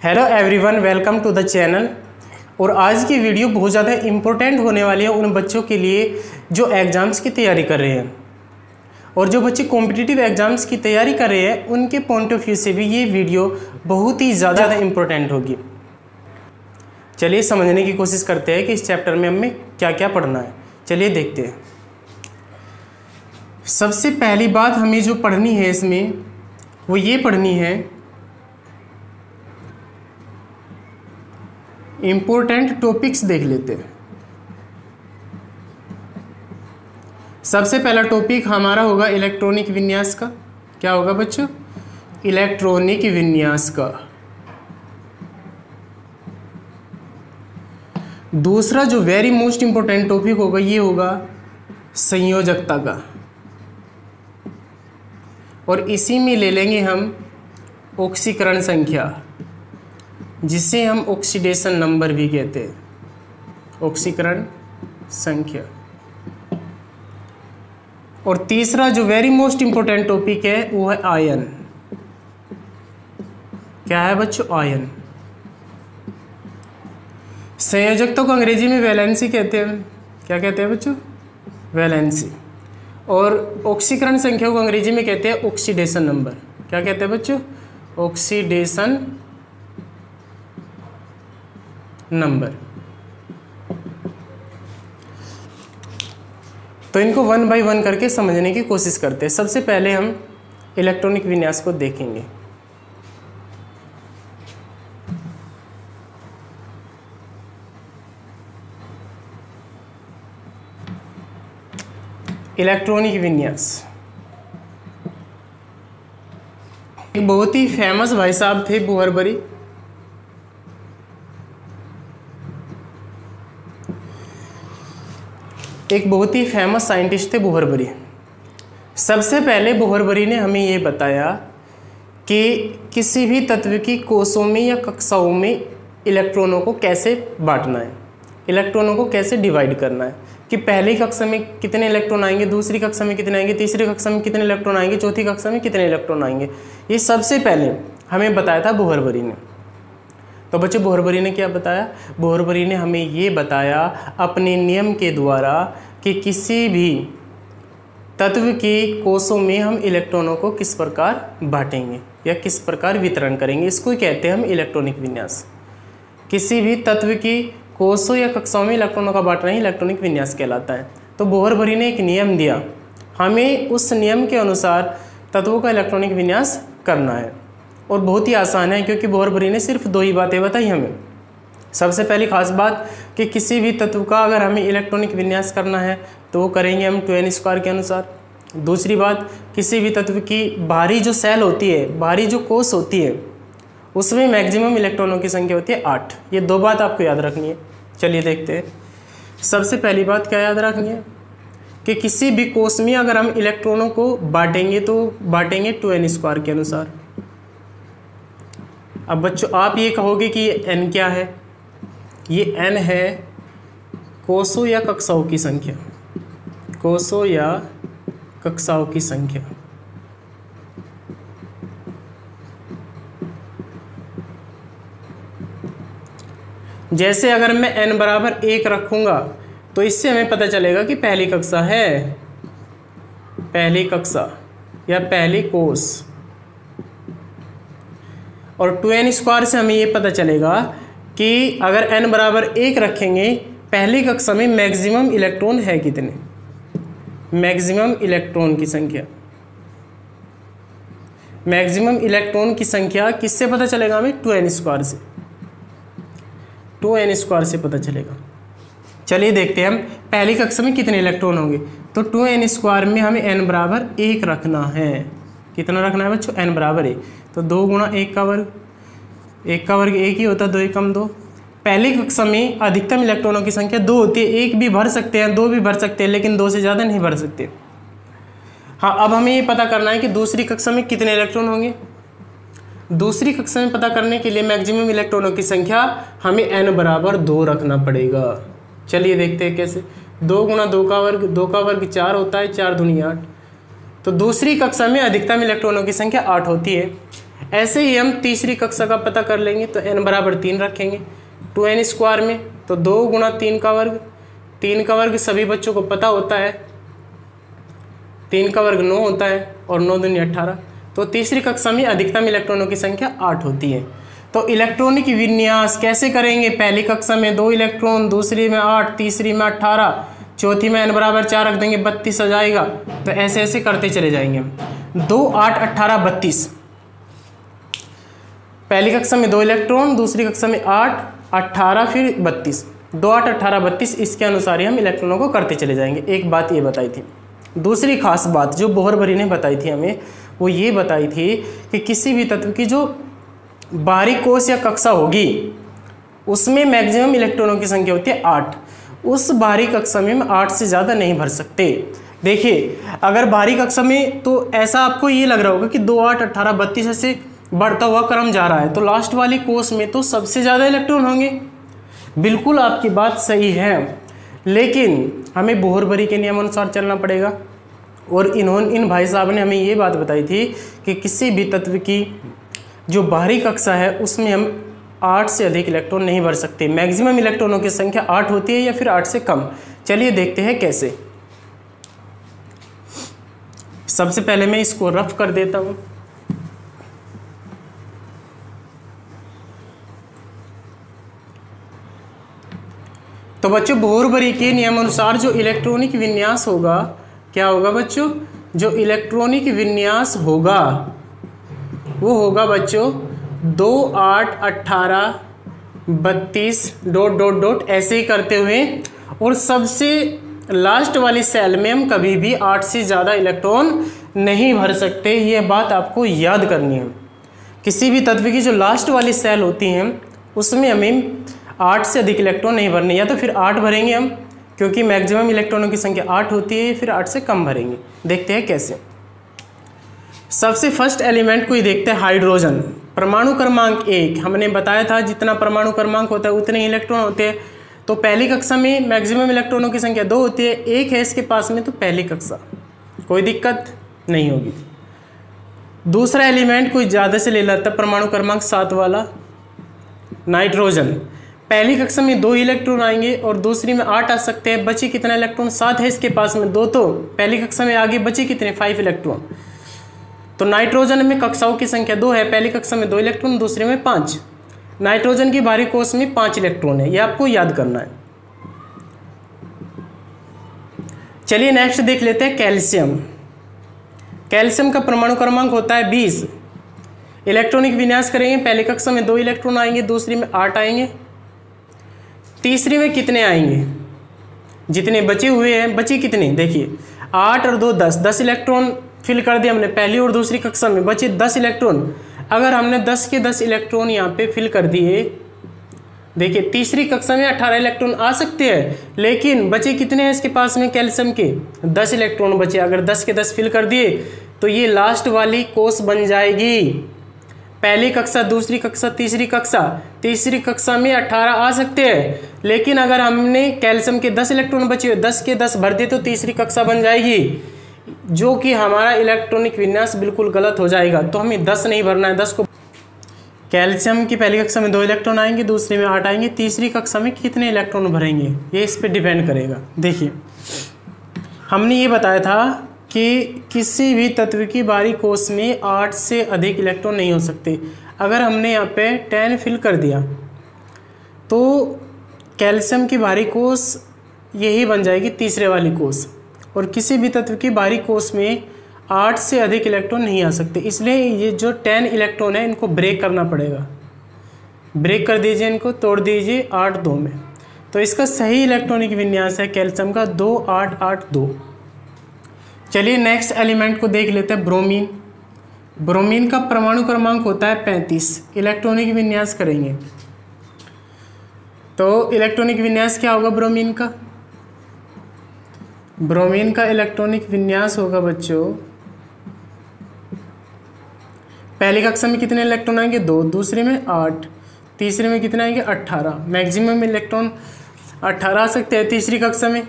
Hello everyone, welcome to the channel. और आज की वीडियो बहुत ज़्यादा इम्पोर्टेंट होने वाली है उन बच्चों के लिए जो एग्ज़ाम्स की तैयारी कर रहे हैं, और जो बच्चे कॉम्पिटिटिव एग्ज़ाम्स की तैयारी कर रहे हैं उनके पॉइंट ऑफ व्यू से भी ये वीडियो बहुत ही ज़्यादा इम्पोर्टेंट होगी। चलिए समझने की कोशिश करते हैं कि इस चैप्टर में हमें क्या क्या पढ़ना है। चलिए देखते हैं। सबसे पहली बात हमें जो पढ़नी है इसमें वो ये पढ़नी है, इम्पोर्टेंट टॉपिक्स देख लेते हैं। सबसे पहला टॉपिक हमारा होगा इलेक्ट्रॉनिक विन्यास का। क्या होगा बच्चों? इलेक्ट्रॉनिक विन्यास का। दूसरा जो वेरी मोस्ट इंपॉर्टेंट टॉपिक होगा ये होगा संयोजकता का, और इसी में ले लेंगे हम ऑक्सीकरण संख्या, जिसे हम ऑक्सीडेशन नंबर भी कहते हैं, ऑक्सीकरण संख्या। और तीसरा जो वेरी मोस्ट इंपॉर्टेंट टॉपिक है वो है आयन। क्या है बच्चों? आयन। संयोजकता को अंग्रेजी में वैलेंसी कहते हैं। क्या कहते हैं बच्चों? वैलेंसी। और ऑक्सीकरण संख्या को अंग्रेजी में कहते हैं ऑक्सीडेशन नंबर। क्या कहते हैं बच्चों? Oxidation number. तो इनको वन बाय वन करके समझने की कोशिश करते हैं। सबसे पहले हम इलेक्ट्रॉनिक विन्यास को देखेंगे। इलेक्ट्रॉनिक विन्यास एक बहुत ही फेमस भाई साहब थे, बोहरबरी। एक बहुत ही फेमस साइंटिस्ट थे बोहरबरी। सबसे पहले बोहरबरी ने हमें ये बताया कि किसी भी तत्व की कोषों में या कक्षाओं में इलेक्ट्रॉनों को कैसे बांटना है, इलेक्ट्रॉनों को कैसे डिवाइड करना है, कि पहली कक्षा में कितने इलेक्ट्रॉन आएंगे, दूसरी कक्षा में कितने आएंगे, तीसरी कक्षा में कितने इलेक्ट्रॉन आएंगे, चौथी कक्षा में कितने इलेक्ट्रॉन आएंगे। ये सबसे पहले हमें बताया था बोहरबरी ने। तो बच्चों बोहरबरी ने क्या बताया? बोहरबरी ने हमें ये बताया अपने नियम के द्वारा कि किसी भी तत्व के कोषों में हम इलेक्ट्रॉनों को किस प्रकार बांटेंगे या किस प्रकार वितरण करेंगे, इसको कहते हैं हम इलेक्ट्रॉनिक विन्यास। किसी भी तत्व की कोषों या कक्षाओं में इलेक्ट्रॉनों का बांटना ही इलेक्ट्रॉनिक विन्यास कहलाता है। तो बोहरबरी ने एक नियम दिया, हमें उस नियम के अनुसार तत्वों का इलेक्ट्रॉनिक विन्यास करना है। और बहुत ही आसान है, क्योंकि बोहरबरी ने सिर्फ दो ही बातें बताई हमें। सबसे पहली खास बात कि किसी भी तत्व का अगर हमें इलेक्ट्रॉनिक विन्यास करना है तो वो करेंगे हम 2n² के अनुसार। दूसरी बात, किसी भी तत्व की बाहरी जो सेल होती है, बाहरी जो कोष होती है, उसमें मैक्सिमम इलेक्ट्रॉनों की संख्या होती है 8। ये दो बात आपको याद रखनी है। चलिए देखते हैं। सबसे पहली बात क्या याद रखनी है कि किसी भी कोष में अगर हम इलेक्ट्रॉनों को बांटेंगे तो बांटेंगे 2n² के अनुसार। अब बच्चों आप ये कहोगे कि ये n क्या है? ये n है कोषों या कक्षाओं की संख्या, कोषों या कक्षाओं की संख्या। जैसे अगर मैं n बराबर 1 रखूंगा तो इससे हमें पता चलेगा कि पहली कक्षा है, पहली कक्षा या पहली कोष। और 2n² से हमें ये पता चलेगा कि अगर n बराबर 1 रखेंगे, पहली कक्षा में मैक्सिमम इलेक्ट्रॉन है कितने, मैक्सिमम इलेक्ट्रॉन की संख्या। मैक्सिमम इलेक्ट्रॉन की संख्या किससे पता चलेगा हमें? 2n² से, 2n² से पता चलेगा। चलिए देखते हैं हम पहली कक्षा में कितने इलेक्ट्रॉन होंगे। तो 2n² में हमें n बराबर 1 रखना है। कितना रखना है बच्चों? n बराबर 1। तो 2 गुणा 1 का वर्ग, 1 का वर्ग 1 ही होता है, 2 एकम 2। पहली कक्षा में अधिकतम इलेक्ट्रॉनों की संख्या 2 होती है। 1 भी भर सकते हैं, 2 भी भर सकते हैं, लेकिन 2 से ज़्यादा नहीं भर सकते। हाँ, अब हमें ये पता करना है कि दूसरी कक्षा में कितने इलेक्ट्रॉन होंगे। दूसरी कक्षा में पता करने के लिए मैक्सिमम इलेक्ट्रॉनों की संख्या हमें n बराबर 2 रखना पड़ेगा। चलिए देखते हैं कैसे। 2 गुणा 2 का वर्ग, 2 का वर्ग 4 होता है, 4 दूनी 8। तो दूसरी कक्षा में अधिकतम इलेक्ट्रॉनों की संख्या 8 होती है। ऐसे ही हम तीसरी कक्षा का पता कर लेंगे, तो n बराबर 3 रखेंगे 2n स्क्वायर में, तो 2 गुणा 3 का वर्ग, 3 का वर्ग सभी बच्चों को पता होता है, 3 का वर्ग 9 होता है और 9 दूनी 18। तो तीसरी कक्षा में अधिकतम इलेक्ट्रॉनों की संख्या 8 होती है। तो इलेक्ट्रॉनिक विन्यास कैसे करेंगे, पहली कक्षा में 2 इलेक्ट्रॉन, दूसरी में 8, तीसरी में 18, चौथी में n बराबर 4 रख देंगे, 32 आ जाएगा। तो ऐसे ऐसे करते चले जाएंगे हम। 2, 8, 18, 32। पहली कक्षा में 2 इलेक्ट्रॉन, दूसरी कक्षा में 8, 18 फिर 32, 2, 8, 18, 32। इसके अनुसार ही हम इलेक्ट्रॉनों को करते चले जाएंगे। एक बात ये बताई थी। दूसरी खास बात जो बोहरबरी ने बताई थी हमें, वो ये बताई थी कि किसी भी तत्व की जो बाहरी कोश या कक्षा होगी उसमें मैक्सिमम इलेक्ट्रॉनों की संख्या होती है 8। उस बाहरी कक्षा में हम 8 से ज़्यादा नहीं भर सकते। देखिए, अगर बाहरी कक्षा में तो ऐसा आपको ये लग रहा होगा कि 2, 8, 18, 32 ऐसे बढ़ता हुआ क्रम जा रहा है, तो लास्ट वाली कोश में तो सबसे ज़्यादा इलेक्ट्रॉन होंगे। बिल्कुल आपकी बात सही है, लेकिन हमें बोहरबरी के नियम अनुसार चलना पड़ेगा। और इन भाई साहब ने हमें ये बात बताई थी कि किसी भी तत्व की जो बाहरी कक्षा है उसमें हम 8 से अधिक इलेक्ट्रॉन नहीं भर सकते। मैक्सिमम इलेक्ट्रॉनों की संख्या 8 होती है या फिर 8 से कम। चलिए देखते हैं कैसे। सबसे पहले मैं इसको रफ कर देता हूं। तो बच्चों, बोहरबरी के नियम अनुसार जो इलेक्ट्रॉनिक विन्यास होगा, क्या होगा बच्चों, जो इलेक्ट्रॉनिक विन्यास होगा वो होगा बच्चों 2, 8, 18, 32 ... ऐसे ही करते हुए, और सबसे लास्ट वाली सेल में हम कभी भी 8 से ज़्यादा इलेक्ट्रॉन नहीं भर सकते। ये बात आपको याद करनी है। किसी भी तत्व की जो लास्ट वाली सेल होती हैं उसमें हमें 8 से अधिक इलेक्ट्रॉन नहीं भरने, या तो फिर 8 भरेंगे हम, क्योंकि मैक्सिमम इलेक्ट्रॉनों की संख्या 8 होती है, फिर 8 से कम भरेंगे। देखते हैं कैसे। सबसे फर्स्ट एलिमेंट को ही देखते हैं, हाइड्रोजन। परमाणु क्रमांक 1। हमने बताया था जितना परमाणु क्रमांक होता है उतने इलेक्ट्रॉन होते हैं। तो पहली कक्षा में मैक्सिमम इलेक्ट्रॉनों की संख्या 2 होती है, 1 है इसके पास में, तो पहली कक्षा कोई दिक्कत नहीं होगी। दूसरा एलिमेंट कोई ज़्यादा से ले लेता है, परमाणु क्रमांक 7 वाला, नाइट्रोजन। पहली कक्षा में 2 इलेक्ट्रॉन आएंगे और दूसरी में 8 आ सकते हैं। बचे कितना इलेक्ट्रॉन, 7 है इसके पास में, 2 तो पहली कक्षा में आगे बचे कितने, 5 इलेक्ट्रॉन। तो नाइट्रोजन में कक्षाओं की संख्या 2 है, पहली कक्षा में 2 इलेक्ट्रॉन, दूसरे में 5। नाइट्रोजन की बाहरी कोश में 5 इलेक्ट्रॉन है, ये आपको याद करना है। चलिए नेक्स्ट देख लेते हैं, कैल्शियम। कैल्शियम का परमाणु क्रमांक होता है 20। इलेक्ट्रॉनिक विन्यास करेंगे, पहली कक्षा में 2 इलेक्ट्रॉन आएंगे, दूसरी में 8 आएंगे, तीसरी में कितने आएंगे, जितने बचे हुए हैं, बचे कितने, देखिए 8 और 2 10 इलेक्ट्रॉन फिल कर दिया हमने पहली और दूसरी कक्षा में, बचे 10 इलेक्ट्रॉन। अगर हमने 10 के 10 इलेक्ट्रॉन यहाँ पे फिल कर दिए, देखिए तीसरी कक्षा में 18 इलेक्ट्रॉन आ सकते हैं, लेकिन बचे कितने हैं इसके पास में कैल्शियम के, 10 इलेक्ट्रॉन बचे। अगर 10 के 10 फिल कर दिए तो ये लास्ट वाली कोश बन जाएगी। पहली कक्षा, दूसरी कक्षा, तीसरी कक्षा। तीसरी कक्षा में 18 आ सकते हैं, लेकिन अगर हमने कैल्शियम के 10 इलेक्ट्रॉन बचे हुए 10 के 10 भर दिए तो तीसरी कक्षा बन जाएगी, जो कि हमारा इलेक्ट्रॉनिक विन्यास बिल्कुल गलत हो जाएगा। तो हमें 10 नहीं भरना है, 10 को। कैल्शियम की पहली कक्षा में 2 इलेक्ट्रॉन आएंगे, दूसरी में 8 आएंगे, तीसरी कक्षा में कितने इलेक्ट्रॉन भरेंगे, ये इस पर डिपेंड करेगा। देखिए, हमने ये बताया था कि किसी भी तत्व की बाहरी कोश में 8 से अधिक इलेक्ट्रॉन नहीं हो सकते। अगर हमने यहाँ पे 10 फिल कर दिया तो कैल्शियम की बाहरी कोश यही बन जाएगी, तीसरे वाली कोश। और किसी भी तत्व की बाहरी कोश में 8 से अधिक इलेक्ट्रॉन नहीं आ सकते, इसलिए ये जो 10 इलेक्ट्रॉन है इनको ब्रेक करना पड़ेगा। ब्रेक कर दीजिए, इनको तोड़ दीजिए 8 2 में। तो इसका सही इलेक्ट्रॉनिक विन्यास है कैल्शियम का 2 8 8 2। चलिए नेक्स्ट एलिमेंट को देख लेते हैं, ब्रोमीन। ब्रोमीन का परमाणु क्रमांक होता है 35। इलेक्ट्रॉनिक विन्यास करेंगे तो इलेक्ट्रॉनिक विन्यास क्या होगा ब्रोमीन का? ब्रोमीन का इलेक्ट्रॉनिक विन्यास होगा बच्चों, पहली कक्षा में कितने इलेक्ट्रॉन आएंगे 2, दूसरे में 8, तीसरे में कितने आएंगे 18। मैक्सिमम इलेक्ट्रॉन 18 आ सकते हैं तीसरी कक्षा में।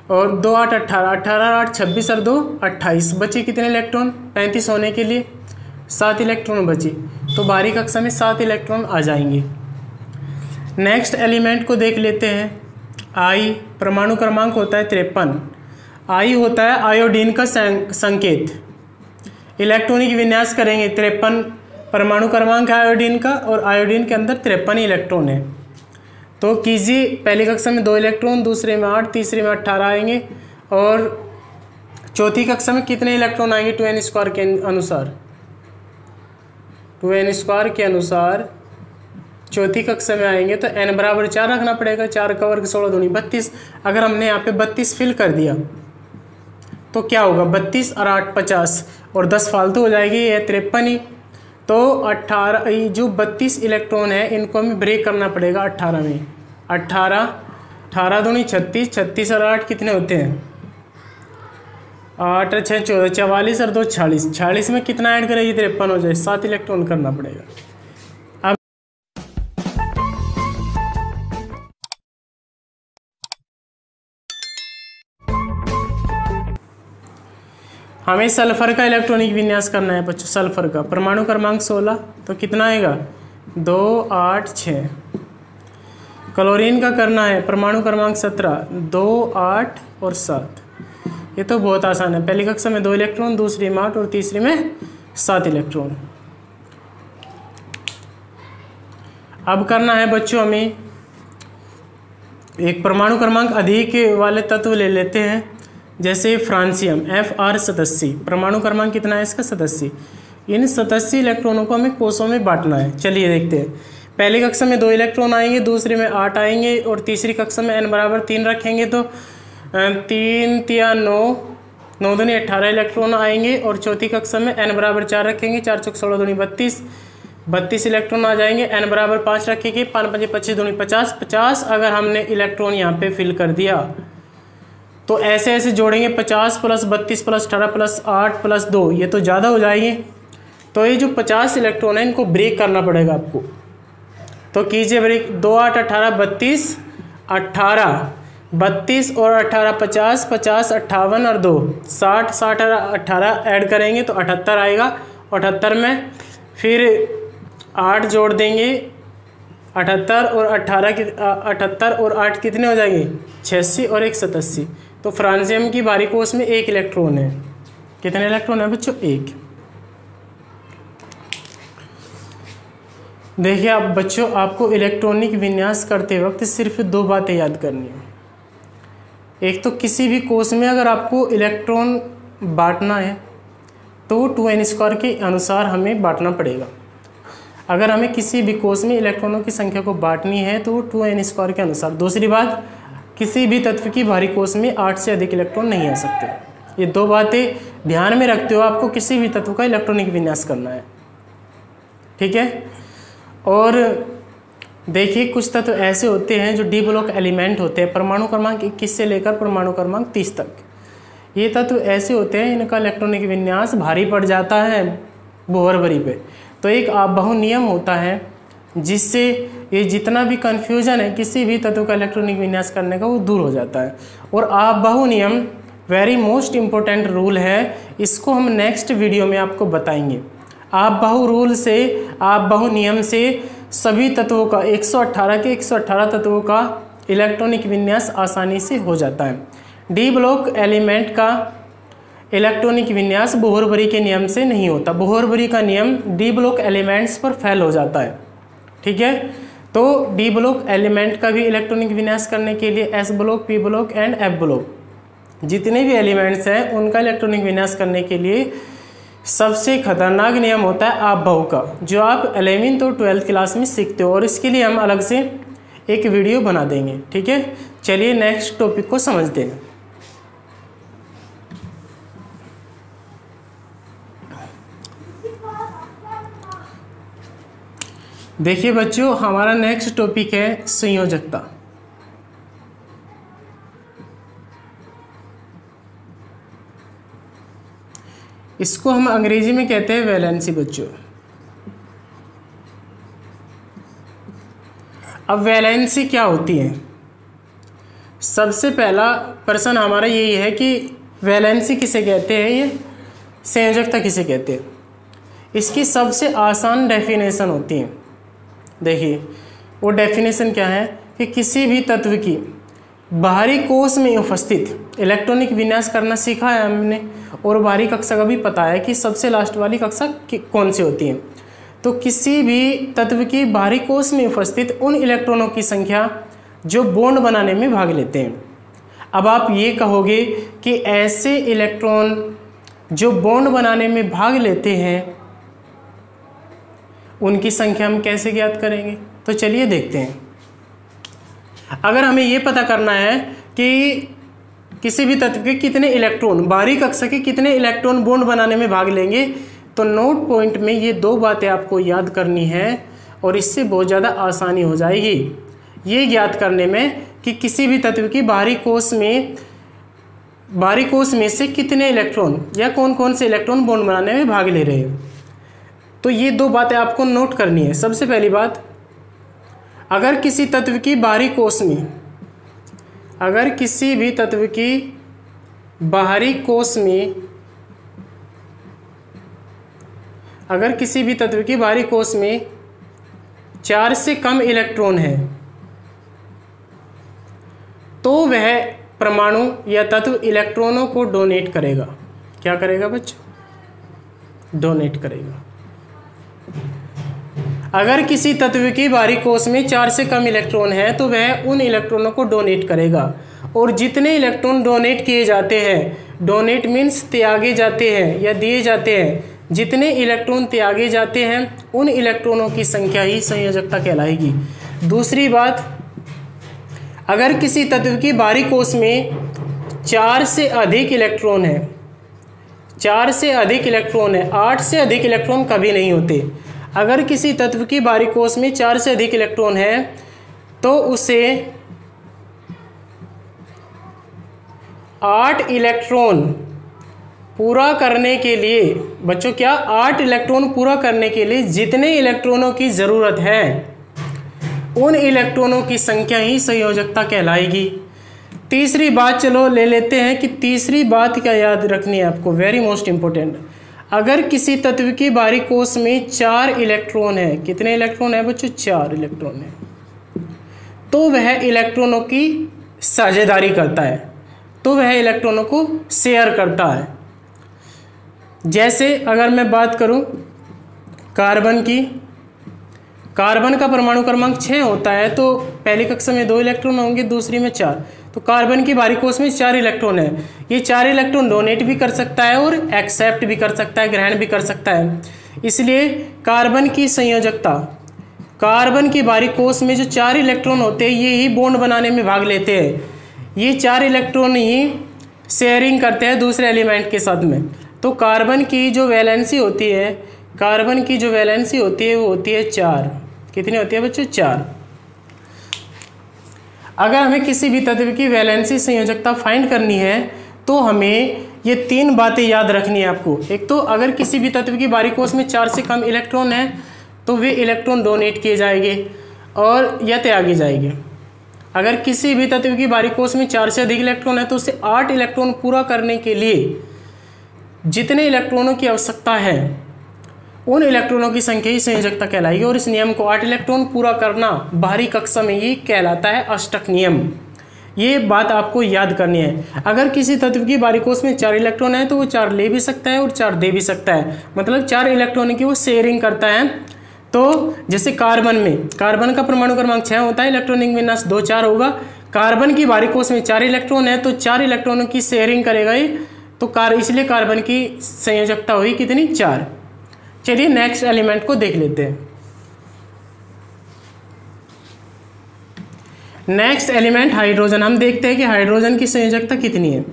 और 2 8 18, 18 8 26 और 2 28। बचे कितने इलेक्ट्रॉन 35 होने के लिए? 7 इलेक्ट्रॉन बचे। तो बाहरी कक्षा में 7 इलेक्ट्रॉन आ जाएंगे। नेक्स्ट एलिमेंट को देख लेते हैं। आई परमाणु क्रमांक होता है 53। आई होता है आयोडीन का संकेत। इलेक्ट्रॉनिक विन्यास करेंगे 53 परमाणु क्रमांक है आयोडीन का, और आयोडीन के अंदर 53 इलेक्ट्रॉन है। तो कीजिए, पहली कक्षा में 2 इलेक्ट्रॉन, दूसरे में 8, तीसरे में 18 आएंगे, और चौथी कक्षा में कितने इलेक्ट्रॉन आएंगे 2n स्क्वायर के अनुसार। 2n स्क्वायर के अनुसार चौथी कक्षा में आएंगे तो n बराबर 4 रखना पड़ेगा। 4 का वर्ग 16 दूनी 32। अगर हमने यहाँ पे 32 फिल कर दिया तो क्या होगा, 32 और 8 50, और 10 फालतू हो जाएगी, ये 53 ही। तो 18 जो 32 इलेक्ट्रॉन है इनको हमें ब्रेक करना पड़ेगा 18 में। 18 दूनी 36, 36 और 8 कितने होते हैं, 8 और 6 14, 44 और 2 46। 46 में कितना ऐड करेगी, 53 हो जाए, 7 इलेक्ट्रॉन करना पड़ेगा। अब हमें सल्फर का इलेक्ट्रॉनिक विन्यास करना है बच्चों। सल्फर का परमाणु क्रमांक 16, तो कितना आएगा 2 8 6। क्लोरीन का करना है परमाणु क्रमांक 17, 2 8 और 7। ये तो बहुत आसान है। पहली कक्षा में 2 इलेक्ट्रॉन, दूसरी में 8 और तीसरी में 7 इलेक्ट्रॉन। अब करना है बच्चों हमें एक परमाणु क्रमांक अधिक वाले तत्व ले लेते हैं, जैसे फ्रांसियम Fr 87। परमाणु क्रमांक कितना है इसका 87। इन 87 इलेक्ट्रॉनों को हमें कोषों में बांटना है। चलिए देखते हैं। पहली कक्षा में 2 इलेक्ट्रॉन आएंगे, दूसरे में 8 आएंगे, और तीसरी कक्षा में n बराबर 3 रखेंगे तो 3 तिया 9, 9 दूनी 18 इलेक्ट्रॉन आएंगे, और चौथी कक्षा में n बराबर 4 रखेंगे, 4 चौक 16 दूनी 32, 32 इलेक्ट्रॉन आ जाएंगे। n बराबर 5 रखेंगे, 5 5 25 दूनी 50, 50 अगर हमने इलेक्ट्रॉन यहाँ पे फिल कर दिया तो ऐसे ऐसे जोड़ेंगे, 50 प्लस 32 प्लस 18 प्लस 8 प्लस 2, ये तो ज़्यादा हो जाएंगे। तो ये जो 50 इलेक्ट्रॉन है इनको ब्रेक करना पड़ेगा आपको। तो कीजिए ब्रेक, 2 8 18 32, 18 32 और 18 50, 50 58 और 2 60, 60 और 18 ऐड करेंगे तो 78 आएगा। 78 में फिर 8 जोड़ देंगे, 78 और 18 की 78 और 8 कितने हो जाएंगे 86 और 1 87। तो फ्रांसियम की बाहरी कोष में 1 इलेक्ट्रॉन है। कितने इलेक्ट्रॉन है बच्चों, 1। देखिए आप बच्चों, आपको इलेक्ट्रॉनिक विन्यास करते वक्त सिर्फ 2 बातें याद करनी है। एक तो किसी भी कोष में अगर आपको इलेक्ट्रॉन बांटना है तो 2n स्क्वायर के अनुसार हमें बांटना पड़ेगा। अगर हमें किसी भी कोष में इलेक्ट्रॉनों की संख्या को बांटनी है तो 2n स्क्वायर के अनुसार। दूसरी बात, किसी भी तत्व की बाहरी कोष में 8 से अधिक इलेक्ट्रॉन नहीं आ सकते। ये 2 बातें ध्यान में रखते हो आपको किसी भी तत्व का इलेक्ट्रॉनिक विन्यास करना है, ठीक है। और देखिए कुछ तत्व ऐसे होते हैं जो डी ब्लॉक एलिमेंट होते हैं, परमाणु क्रमांक 21 से लेकर परमाणु क्रमांक 30 तक। ये तत्व ऐसे होते हैं इनका इलेक्ट्रॉनिक विन्यास भारी पड़ जाता है बोहरबरी पे। तो एक आबहु नियम होता है जिससे ये जितना भी कन्फ्यूजन है किसी भी तत्व का इलेक्ट्रॉनिक विन्यास करने का वो दूर हो जाता है। और आबहु नियम वेरी मोस्ट इम्पोर्टेंट रूल है, इसको हम नेक्स्ट वीडियो में आपको बताएंगे। आबहु रूल से, आबहु नियम से सभी तत्वों का 118 के 118 तत्वों का इलेक्ट्रॉनिक विन्यास आसानी से हो जाता है। डी ब्लॉक एलिमेंट का इलेक्ट्रॉनिक विन्यास बोहरबरी के नियम से नहीं होता। बोहरबरी का नियम डी ब्लॉक एलिमेंट्स पर फेल हो जाता है, ठीक है। तो डी ब्लॉक एलिमेंट का भी इलेक्ट्रॉनिक विन्यास करने के लिए S block, P block and F block जितने भी एलिमेंट्स हैं उनका इलेक्ट्रॉनिक विन्यास करने के लिए सबसे खतरनाक नियम होता है आबहु का, जो आप 11th और 12th क्लास में सीखते हो, और इसके लिए हम अलग से एक वीडियो बना देंगे, ठीक है। चलिए नेक्स्ट टॉपिक को समझते हैं। देखिए बच्चों, हमारा नेक्स्ट टॉपिक है संयोजकता। इसको हम अंग्रेजी में कहते हैं वैलेंसी बच्चों। अब वैलेंसी क्या होती है? सबसे पहला प्रश्न हमारा यही है कि वैलेंसी किसे कहते हैं, ये संयोजकता किसे कहते हैं। इसकी सबसे आसान डेफिनेशन होती है। देखिए वो डेफिनेशन क्या है कि किसी भी तत्व की बाहरी कोश में उपस्थित इलेक्ट्रॉनिक विन्यास करना सीखा है हमने, और बाहरी कक्षा का भी पता है कि सबसे लास्ट वाली कक्षा कौन सी होती है। तो किसी भी तत्व की बाहरी कोश में उपस्थित उन इलेक्ट्रॉनों की संख्या जो बॉन्ड बनाने में भाग लेते हैं। अब आप ये कहोगे कि ऐसे इलेक्ट्रॉन जो बॉन्ड बनाने में भाग लेते हैं उनकी संख्या हम कैसे ज्ञात करेंगे, तो चलिए देखते हैं। अगर हमें ये पता करना है कि किसी भी तत्व के कितने इलेक्ट्रॉन, बाहरी कक्षा के कितने इलेक्ट्रॉन बॉन्ड बनाने में भाग लेंगे, तो नोट पॉइंट में ये दो बातें आपको याद करनी है और इससे बहुत ज़्यादा आसानी हो जाएगी ये ज्ञात करने में कि किसी भी तत्व की बाहरी कोश में से कितने इलेक्ट्रॉन या कौन कौन से इलेक्ट्रॉन बॉन्ड बनाने में भाग ले रहे हैं। तो ये दो बातें आपको नोट करनी है। सबसे पहली बात, अगर किसी तत्व की बाहरी कोश में, अगर किसी भी तत्व की बाहरी कोश में, अगर किसी भी तत्व की बाहरी कोश में 4 से कम इलेक्ट्रॉन है तो वह परमाणु या तत्व इलेक्ट्रॉनों को डोनेट करेगा। क्या करेगा बच्चों? डोनेट करेगा। अगर किसी तत्व की बाहरी कोश में 4 से कम इलेक्ट्रॉन है तो वह उन इलेक्ट्रॉनों को डोनेट करेगा, और जितने इलेक्ट्रॉन डोनेट किए जाते हैं, डोनेट मीन्स त्यागे जाते हैं या दिए जाते हैं, जितने इलेक्ट्रॉन त्यागे जाते हैं उन इलेक्ट्रॉनों की संख्या ही संयोजकता कहलाएगी। दूसरी बात, अगर किसी तत्व की बाहरी कोश में 4 से अधिक इलेक्ट्रॉन है, 4 से अधिक इलेक्ट्रॉन है, 8 से अधिक इलेक्ट्रॉन कभी नहीं होते। अगर किसी तत्व की बाहरी कोश में 4 से अधिक इलेक्ट्रॉन है तो उसे 8 इलेक्ट्रॉन पूरा करने के लिए, बच्चों क्या, 8 इलेक्ट्रॉन पूरा करने के लिए जितने इलेक्ट्रॉनों की ज़रूरत है उन इलेक्ट्रॉनों की संख्या ही संयोजकता कहलाएगी। तीसरी बात चलो ले लेते हैं कि तीसरी बात क्या याद रखनी है आपको, वेरी मोस्ट इंपॉर्टेंट। अगर किसी तत्व की बाहरी कोश में 4 इलेक्ट्रॉन है, कितने इलेक्ट्रॉन है बच्चों? 4 इलेक्ट्रॉन है, तो वह इलेक्ट्रॉनों की साझेदारी करता है, तो वह इलेक्ट्रॉनों को शेयर करता है। जैसे अगर मैं बात करूं कार्बन की, कार्बन का परमाणु क्रमांक 6 होता है, तो पहली कक्षा में 2 इलेक्ट्रॉन होंगे, दूसरी में 4। तो कार्बन की बाहरी कोश में 4 इलेक्ट्रॉन है। ये 4 इलेक्ट्रॉन डोनेट भी कर सकता है और एक्सेप्ट भी कर सकता है, ग्रहण भी कर सकता है। इसलिए कार्बन की संयोजकता, कार्बन की बाहरी कोश में जो 4 इलेक्ट्रॉन होते हैं ये ही बॉन्ड बनाने में भाग लेते हैं। ये 4 इलेक्ट्रॉन ही शेयरिंग करते हैं दूसरे एलिमेंट के साथ में। तो कार्बन की जो वैलेंसी होती है, कार्बन की जो वैलेंसी होती है वो होती है 4। कितनी होती है बच्चों? 4। अगर हमें किसी भी तत्व की वैलेंसी संयोजकता फाइंड करनी है तो हमें ये 3 बातें याद रखनी है आपको। एक तो अगर किसी भी तत्व की बाहरी कोश में 4 से कम इलेक्ट्रॉन है तो वे इलेक्ट्रॉन डोनेट किए जाएंगे और या त्यागे जाएंगे। अगर किसी भी तत्व की बाहरी कोश में 4 से अधिक इलेक्ट्रॉन है तो उसे 8 इलेक्ट्रॉन पूरा करने के लिए जितने इलेक्ट्रॉनों की आवश्यकता है उन इलेक्ट्रॉनों की संख्या ही संयोजकता कहलाएगी। और इस नियम को 8 इलेक्ट्रॉन पूरा करना बाहरी कक्षा में ये कहलाता है अष्टक नियम। ये बात आपको याद करनी है। अगर किसी तत्व की बाहरी कोश में 4 इलेक्ट्रॉन है तो वो 4 ले भी सकता है और 4 दे भी सकता है, मतलब 4 इलेक्ट्रॉन की वो शेयरिंग करता है। तो जैसे कार्बन में, कार्बन का परमाणु क्रमांक 6 होता है, इलेक्ट्रॉनिक विन्यास 2 4 होगा। कार्बन की बाहरी कोश में 4 इलेक्ट्रॉन है तो 4 इलेक्ट्रॉनों की शेयरिंग करेगा ये, तो इसलिए कार्बन की संयोजकता हुई कितनी? 4। चलिए नेक्स्ट एलिमेंट को देख लेते हैं। Next element hydrogen. हम देखते हैं कि हाइड्रोजन की संयोजकता कितनी है,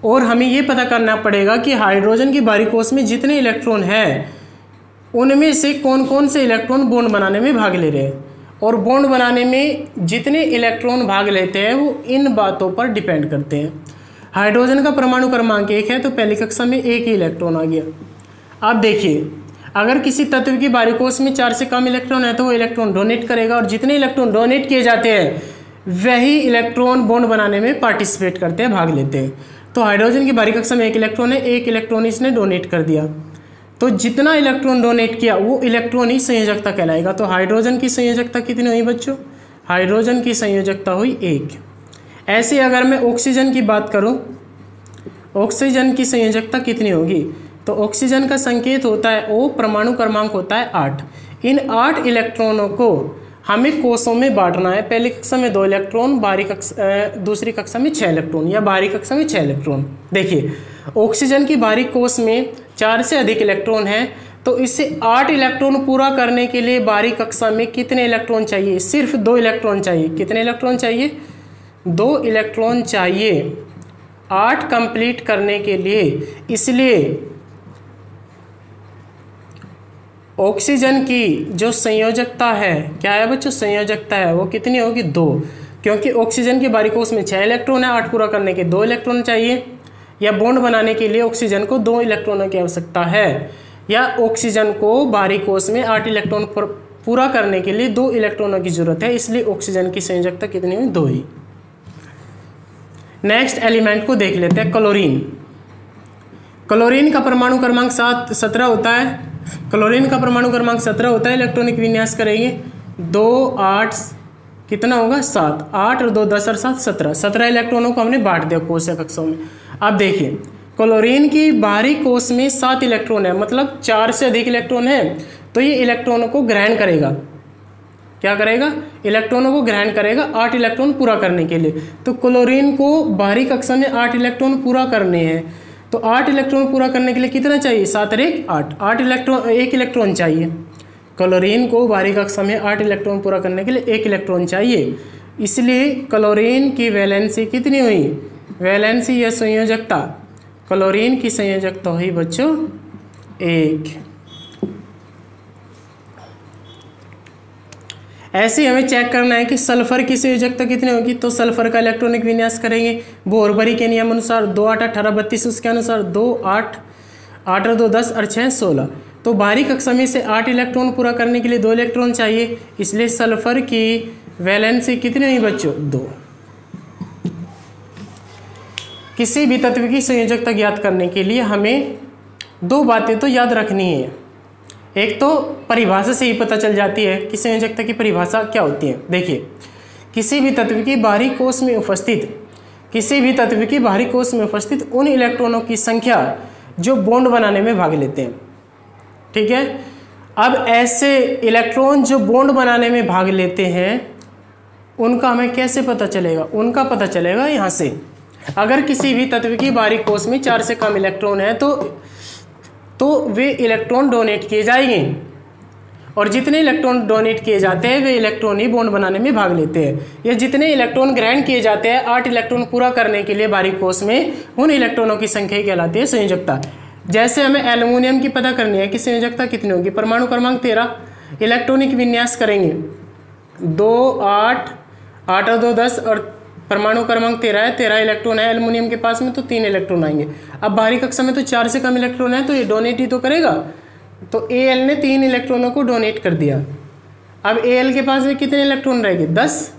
और हमें ये पता करना पड़ेगा कि हाइड्रोजन की बाहरी कोश में जितने इलेक्ट्रॉन हैं उनमें से कौन कौन से इलेक्ट्रॉन बॉन्ड बनाने में भाग ले रहे हैं। और बॉन्ड बनाने में जितने इलेक्ट्रॉन भाग लेते हैं वो इन बातों पर डिपेंड करते हैं। हाइड्रोजन का परमाणु क्रमांक 1 है तो पहली कक्षा में 1 ही इलेक्ट्रॉन आ गया। अब देखिए, अगर किसी तत्व की बाहरी कोश में 4 से कम इलेक्ट्रॉन है तो वो इलेक्ट्रॉन डोनेट करेगा, और जितने इलेक्ट्रॉन डोनेट किए जाते हैं वही इलेक्ट्रॉन बॉन्ड बनाने में पार्टिसिपेट करते हैं, भाग लेते हैं। तो हाइड्रोजन की बाहरी कक्षा में 1 इलेक्ट्रॉन है, 1 इलेक्ट्रॉन इसने डोनेट कर दिया। तो जितना इलेक्ट्रॉन डोनेट किया वो इलेक्ट्रॉन ही संयोजकता कहलाएगा। तो हाइड्रोजन की संयोजकता कितनी हुई बच्चों? हाइड्रोजन की संयोजकता हुई 1। ऐसे अगर मैं ऑक्सीजन की बात करूं, ऑक्सीजन की संयोजकता कितनी होगी? तो ऑक्सीजन का संकेत होता है O, परमाणु क्रमांक होता है 8। इन 8 इलेक्ट्रॉनों को हमें कोषों में बांटना है। पहली कक्षा में 2 इलेक्ट्रॉन, दूसरी कक्षा में 6 इलेक्ट्रॉन या बाहरी कक्षा में 6 इलेक्ट्रॉन। देखिए ऑक्सीजन की बाहरी कोष में 4 से अधिक इलेक्ट्रॉन हैं, तो इससे 8 इलेक्ट्रॉन पूरा करने के लिए बाहरी कक्षा में कितने इलेक्ट्रॉन चाहिए? सिर्फ 2 इलेक्ट्रॉन चाहिए। कितने इलेक्ट्रॉन चाहिए? 2 इलेक्ट्रॉन चाहिए 8 कंप्लीट करने के लिए। इसलिए ऑक्सीजन की जो संयोजकता है, क्या है बच्चों? संयोजकता है वो कितनी होगी? 2, क्योंकि ऑक्सीजन के बाहरी कोष में 6 इलेक्ट्रॉन है, 8 पूरा करने के 2 इलेक्ट्रॉन चाहिए, या बॉन्ड बनाने के लिए ऑक्सीजन को 2 इलेक्ट्रॉनों की आवश्यकता है, या ऑक्सीजन को बाहरी कोष में 8 इलेक्ट्रॉन पूरा करने के लिए 2 इलेक्ट्रॉनों की जरूरत है। इसलिए ऑक्सीजन की संयोजकता कितनी हुई? 2 ही। नेक्स्ट एलिमेंट को देख लेते हैं, क्लोरीन। क्लोरीन का परमाणु क्रमांक 17 होता है। क्लोरीन का परमाणु क्रमांक 17 होता है। इलेक्ट्रॉनिक विन्यास करेंगे 2 8 कितना होगा? 7। 8 और 2 10 और 7 17। 17 इलेक्ट्रॉनों को हमने बांट दिया कोषीय कक्षों में। अब देखिए क्लोरीन की बाहरी कोष में 7 इलेक्ट्रॉन है, मतलब 4 से अधिक इलेक्ट्रॉन है, तो ये इलेक्ट्रॉनों को ग्रहण करेगा। क्या करेगा? इलेक्ट्रॉनों को ग्रहण करेगा 8 इलेक्ट्रॉन पूरा करने के लिए। तो क्लोरीन को बाहरी कक्षा में 8 इलेक्ट्रॉन पूरा करने हैं, तो 8 इलेक्ट्रॉन पूरा करने के लिए कितना चाहिए? 7 और 1 8। 8 इलेक्ट्रॉन, 1 इलेक्ट्रॉन चाहिए। क्लोरीन को बाहरी कक्षा में 8 इलेक्ट्रॉन पूरा करने के लिए 1 इलेक्ट्रॉन चाहिए। इसलिए क्लोरीन की वैलेंसी कितनी हुई? वैलेंसी या संयोजकता, क्लोरीन की संयोजकता हुई बच्चों 1। ऐसे हमें चेक करना है कि सल्फर की संयोजकता कितनी होगी। तो सल्फर का इलेक्ट्रॉनिक विन्यास करेंगे बोहरबरी के नियम अनुसार 2 8 18 32, उसके अनुसार 2 8 8 और 2 10 और 6 16। तो बाहरी कक्षा में से 8 इलेक्ट्रॉन पूरा करने के लिए 2 इलेक्ट्रॉन चाहिए। इसलिए सल्फर की वैलेंसी कितनी हुई बच्चों? 2। किसी भी तत्व की संयोजकता ज्ञात करने के लिए हमें 2 बातें तो याद रखनी है। एक तो परिभाषा से ही पता चल जाती है कि संयोजकता की परिभाषा क्या होती है। देखिए किसी भी तत्व की बाहरी कोष में उपस्थित उन इलेक्ट्रॉनों की संख्या जो बॉन्ड बनाने में भाग लेते हैं। ठीक है, अब ऐसे इलेक्ट्रॉन जो बॉन्ड बनाने में भाग लेते हैं उनका हमें कैसे पता चलेगा? उनका पता चलेगा यहाँ से। अगर किसी भी तत्व की बाहरी कोष में 4 से कम इलेक्ट्रॉन है तो वे इलेक्ट्रॉन डोनेट किए जाएंगे, और जितने इलेक्ट्रॉन डोनेट किए जाते हैं वे इलेक्ट्रॉन ही बॉन्ड बनाने में भाग लेते हैं। या जितने इलेक्ट्रॉन ग्रहण किए जाते हैं 8 इलेक्ट्रॉन पूरा करने के लिए बाहरी कोष में, उन इलेक्ट्रॉनों की संख्या कहलाती है संयोजकता। जैसे हमें एल्युमिनियम की पता करनी है कि संयोजकता कितनी होगी। परमाणु क्रमांक 13, इलेक्ट्रॉनिक विन्यास करेंगे 2 8 8 और 2 10 और परमाणु क्रमांक 13 है। 13 इलेक्ट्रॉन है एल्युमिनियम के पास में, तो 3 इलेक्ट्रॉन आएंगे। अब बाहरी कक्षा में तो 4 से कम इलेक्ट्रॉन है, तो ये डोनेट ही तो करेगा। तो Al ने 3 इलेक्ट्रॉनों को डोनेट कर दिया। अब Al के पास में कितने इलेक्ट्रॉन रहेंगे? 10,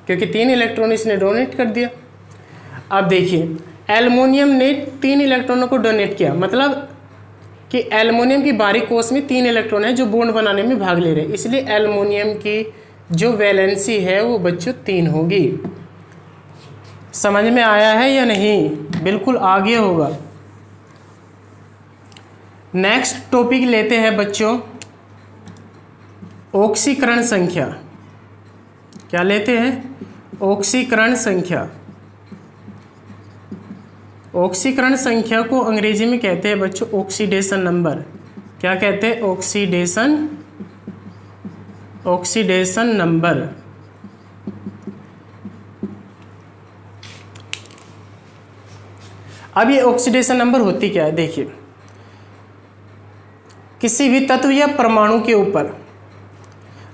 क्योंकि 3 इलेक्ट्रॉन इसने डोनेट कर दिया। अब देखिए एल्युमिनियम ने 3 इलेक्ट्रॉनों को डोनेट किया, मतलब कि एल्युमिनियम की बाहरी कोष में 3 इलेक्ट्रॉन है जो बॉन्ड बनाने में भाग ले रहे हैं। इसलिए एल्युमिनियम की जो वैलेंसी है वो बच्चों 3 होगी। समझ में आया है या नहीं? बिल्कुल आगे होगा। नेक्स्ट टॉपिक लेते हैं बच्चों ऑक्सीकरण संख्या। क्या लेते हैं? ऑक्सीकरण संख्या। ऑक्सीकरण संख्या को अंग्रेजी में कहते हैं बच्चों ऑक्सीडेशन नंबर। क्या कहते हैं? Oxidation number. अब ये ऑक्सीडेशन नंबर होती क्या है? देखिए किसी भी तत्व या परमाणु के ऊपर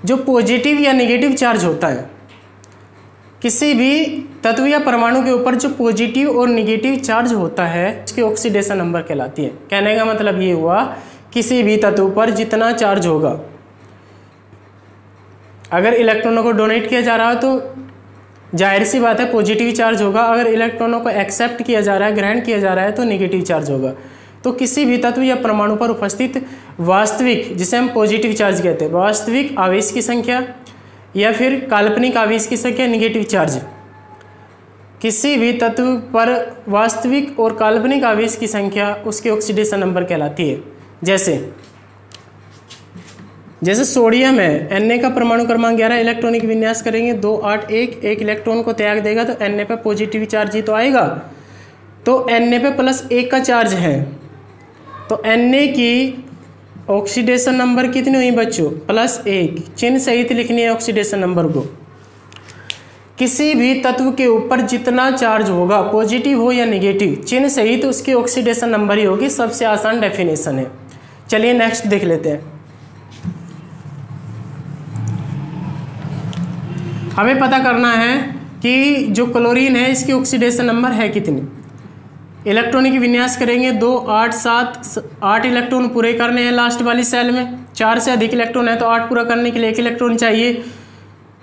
जो पॉजिटिव या नेगेटिव चार्ज होता है, किसी भी तत्व या परमाणु के ऊपर जो पॉजिटिव और नेगेटिव चार्ज होता है उसकी ऑक्सीडेशन नंबर कहलाती है। कहने का मतलब ये हुआ किसी भी तत्व पर जितना चार्ज होगा, अगर इलेक्ट्रॉनों को डोनेट किया जा रहा है तो जाहिर सी बात है पॉजिटिव चार्ज होगा, अगर इलेक्ट्रॉनों को एक्सेप्ट किया जा रहा है, ग्रहण किया जा रहा है, तो नेगेटिव चार्ज होगा। तो किसी भी तत्व या परमाणु पर उपस्थित वास्तविक, जिसे हम पॉजिटिव चार्ज कहते हैं, वास्तविक आवेश की संख्या या फिर काल्पनिक आवेश की संख्या नेगेटिव चार्ज, किसी भी तत्व पर वास्तविक और काल्पनिक आवेश की संख्या उसकी ऑक्सीडेशन नंबर कहलाती है। जैसे सोडियम है, Na का परमाणु क्रमांक 11, इलेक्ट्रॉनिक विन्यास करेंगे 2 8 1, एक इलेक्ट्रॉन को त्याग देगा तो Na पे पॉजिटिव चार्ज ही तो आएगा, तो Na पे +1 का चार्ज है, तो Na की ऑक्सीडेशन नंबर कितनी हुई बच्चों? +1। चिन्ह सहित लिखनी है ऑक्सीडेशन नंबर को। किसी भी तत्व के ऊपर जितना चार्ज होगा, पॉजिटिव हो या नेगेटिव, चिन्ह सहित उसकी ऑक्सीडेशन नंबर ही होगी। सबसे आसान डेफिनेशन है। चलिए नेक्स्ट देख लेते हैं। हमें पता करना है कि जो क्लोरीन है इसकी ऑक्सीडेशन नंबर है कितनी। इलेक्ट्रॉनिक विन्यास करेंगे 2 8 7, 8 इलेक्ट्रॉन पूरे करने हैं लास्ट वाली सेल में। 4 से अधिक इलेक्ट्रॉन है तो 8 पूरा करने के लिए 1 इलेक्ट्रॉन चाहिए,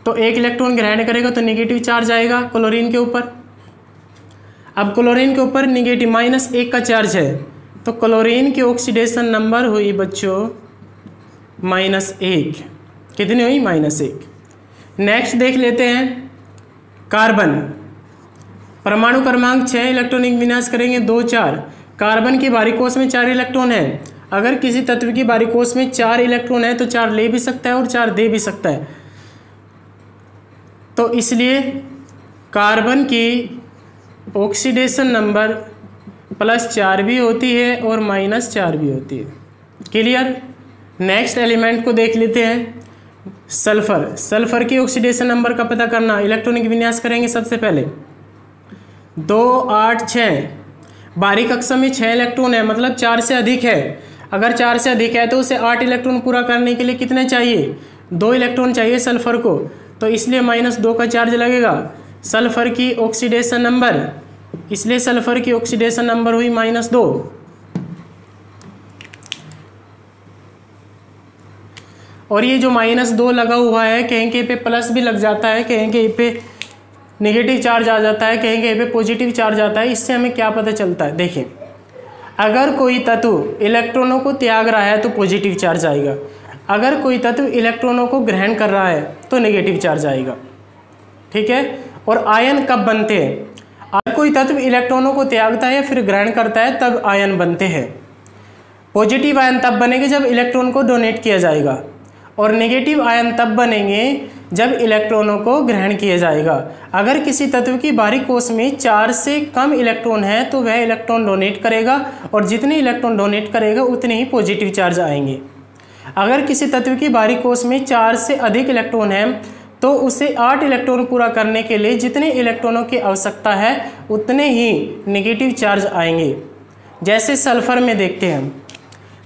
तो 1 इलेक्ट्रॉन ग्रहण करेगा तो नेगेटिव चार्ज आएगा क्लोरीन के ऊपर। अब क्लोरीन के ऊपर नेगेटिव -1 का चार्ज है, तो क्लोरीन की ऑक्सीडेशन नंबर हुई बच्चों -1। कितनी हुई? -1। नेक्स्ट देख लेते हैं कार्बन। परमाणु क्रमांक 6, इलेक्ट्रॉनिक विन्यास करेंगे 2 4। कार्बन की बाहरी कोश में 4 इलेक्ट्रॉन है। अगर किसी तत्व की बाहरी कोश में 4 इलेक्ट्रॉन है तो 4 ले भी सकता है और 4 दे भी सकता है, तो इसलिए कार्बन की ऑक्सीडेशन नंबर +4 भी होती है और -4 भी होती है। क्लियर? नेक्स्ट एलिमेंट को देख लेते हैं सल्फर। सल्फर की ऑक्सीडेशन नंबर का पता करना, इलेक्ट्रॉनिक विन्यास करेंगे सबसे पहले 2 8 6। बाहरी कक्षा में 6 इलेक्ट्रॉन है, मतलब 4 से अधिक है। अगर 4 से अधिक है तो उसे 8 इलेक्ट्रॉन पूरा करने के लिए कितने चाहिए? 2 इलेक्ट्रॉन चाहिए सल्फर को, तो इसलिए -2 का चार्ज लगेगा। सल्फर की ऑक्सीडेशन नंबर, इसलिए सल्फर की ऑक्सीडेशन नंबर हुई -2। और ये जो -2 लगा हुआ है, कहीं कहीं पे प्लस भी लग जाता है, कहीं कहीं पे नेगेटिव चार्ज आ जाता है, कहीं कहीं पे पॉजिटिव चार्ज आता है। इससे हमें क्या पता चलता है? देखिए, अगर कोई तत्व इलेक्ट्रॉनों को त्याग रहा है तो पॉजिटिव चार्ज आएगा, अगर कोई तत्व इलेक्ट्रॉनों को ग्रहण कर रहा है तो नेगेटिव चार्ज आएगा। ठीक है? और आयन कब बनते हैं? अगर कोई तत्व इलेक्ट्रॉनों को त्यागता है या फिर ग्रहण करता है तब आयन बनते हैं। पॉजिटिव आयन तब बनेंगे जब इलेक्ट्रॉन को डोनेट किया जाएगा, और नेगेटिव आयन तब बनेंगे जब इलेक्ट्रॉनों को ग्रहण किया जाएगा। अगर किसी तत्व की बाहरी कोश में 4 से कम इलेक्ट्रॉन है तो वह इलेक्ट्रॉन डोनेट करेगा, और जितने इलेक्ट्रॉन डोनेट करेगा उतने ही पॉजिटिव चार्ज आएंगे। अगर किसी तत्व की बाहरी कोश में 4 से अधिक इलेक्ट्रॉन है तो उसे 8 इलेक्ट्रॉन पूरा करने के लिए जितने इलेक्ट्रॉनों की आवश्यकता है उतने ही नेगेटिव चार्ज आएंगे। जैसे सल्फर में देखते हैं,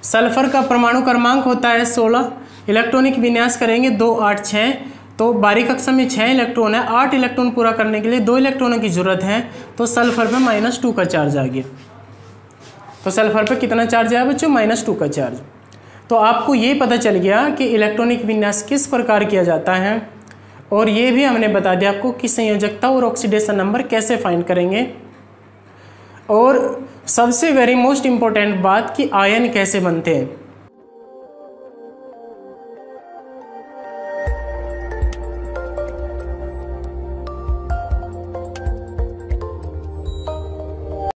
सल्फर का परमाणु क्रमांक होता है 16। इलेक्ट्रॉनिक विन्यास करेंगे 2 8 6, तो बाहरी कक्षा में 6 इलेक्ट्रॉन है, 8 इलेक्ट्रॉन पूरा करने के लिए 2 इलेक्ट्रॉनों की जरूरत है, तो सल्फर पे -2 का चार्ज आ गया। तो सल्फर पे कितना चार्ज आया बच्चों? -2 का चार्ज। तो आपको ये पता चल गया कि इलेक्ट्रॉनिक विन्यास किस प्रकार किया जाता है, और ये भी हमने बता दिया आपको कि संयोजकता और ऑक्सीडेशन नंबर कैसे फाइंड करेंगे, और सबसे वेरी मोस्ट इम्पोर्टेंट बात कि आयन कैसे बनते हैं।